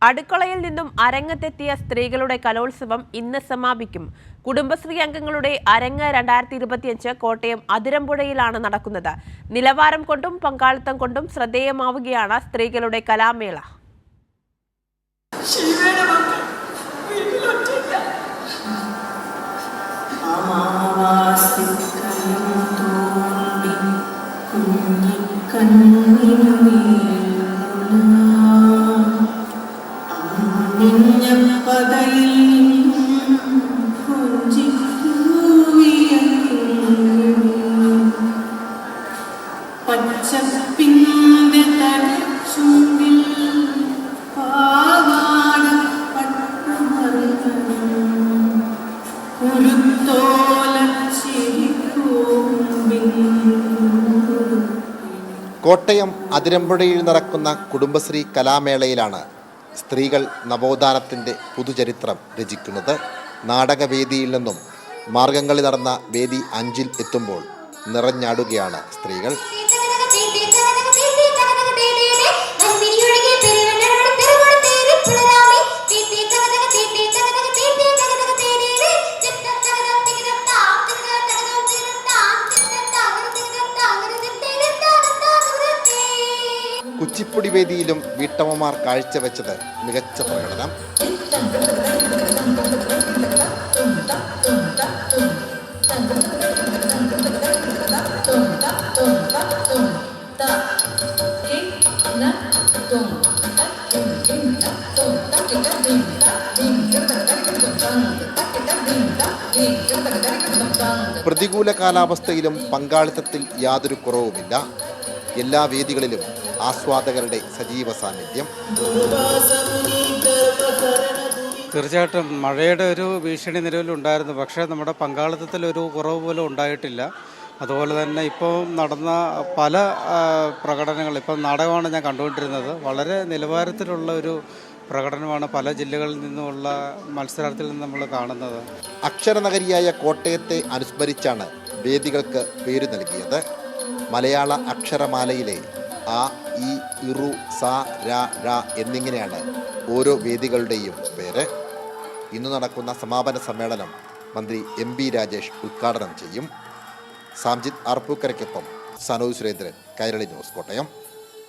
അടുക്കളയിൽ നിന്നും അരങ്ങത്തെത്തിയ സ്ത്രീകളുടെ കലോത്സവം ഇന്ന് സമാപിക്കും. കുടുംബശ്രീ അംഗങ്ങളുടെ അരങ്ങ് 2025 കോട്ടയം അതിരമ്പുഴയിലാണ് നടക്കുന്നത്. നിലവാരം കൊണ്ടും പങ്കാളിത്തം കൊണ്ടും ശ്രദ്ധേയമാവുകയാണ് സ്ത്രീകളുടെ കലാമേള. കോട്ടയം അതിരമ്പുഴയിൽ നടക്കുന്ന കുടുംബശ്രീ കലാമേളയിലാണ് സ്ത്രീകൾ നവോത്ഥാനത്തിൻ്റെ പുതുചരിത്രം രചിക്കുന്നത്. നാടകവേദിയിൽ നിന്നും മാർഗംകളി നടന്ന വേദി 5-ൽ എത്തുമ്പോൾ നിറഞ്ഞാടുകയാണ് സ്ത്രീകൾ. കുച്ചിപ്പുടി വേദിയിലും വീട്ടമ്മമാർ കാഴ്ചവെച്ചത് മികച്ച പ്രകടനം. പ്രതികൂല കാലാവസ്ഥയിലും പങ്കാളിത്തത്തിൽ യാതൊരു കുറവുമില്ല. എല്ലാ വേദികളിലും ആസ്വാദകരുടെ സജീവ സാന്നിധ്യം. തീർച്ചയായിട്ടും മഴയുടെ ഒരു ഭീഷണി നിലവിലുണ്ടായിരുന്നു. പക്ഷേ നമ്മുടെ പങ്കാളിത്തത്തിൽ ഒരു കുറവ് പോലും ഉണ്ടായിട്ടില്ല. അതുപോലെ തന്നെ ഇപ്പോൾ നടന്ന പല പ്രകടനങ്ങൾ, ഇപ്പം നാടകമാണ് ഞാൻ കണ്ടുകൊണ്ടിരുന്നത്. വളരെ നിലവാരത്തിലുള്ള ഒരു പ്രകടനമാണ് പല ജില്ലകളിൽ നിന്നുമുള്ള മത്സരാർത്ഥികളിൽ നിന്ന് നമ്മൾ കാണുന്നത്. അക്ഷരനഗരിയായ കോട്ടയത്തെ അനുസ്മരിച്ചാണ് വേദികൾക്ക് പേര് നൽകിയത്. മലയാള അക്ഷരമാലയിലെ ആ, ഈ, ഇറു, സ, ര, ഴ എന്നിങ്ങനെയാണ് ഓരോ വേദികളുടെയും പേര്. ഇന്ന് നടക്കുന്ന സമാപന സമ്മേളനം മന്ത്രി MB രാജേഷ് ഉദ്ഘാടനം ചെയ്യും. സാംജിത് ആർപ്പൂക്കരയ്ക്കൊപ്പം സനോജ് സുരേന്ദ്രൻ, കൈരളി ന്യൂസ്, കോട്ടയം.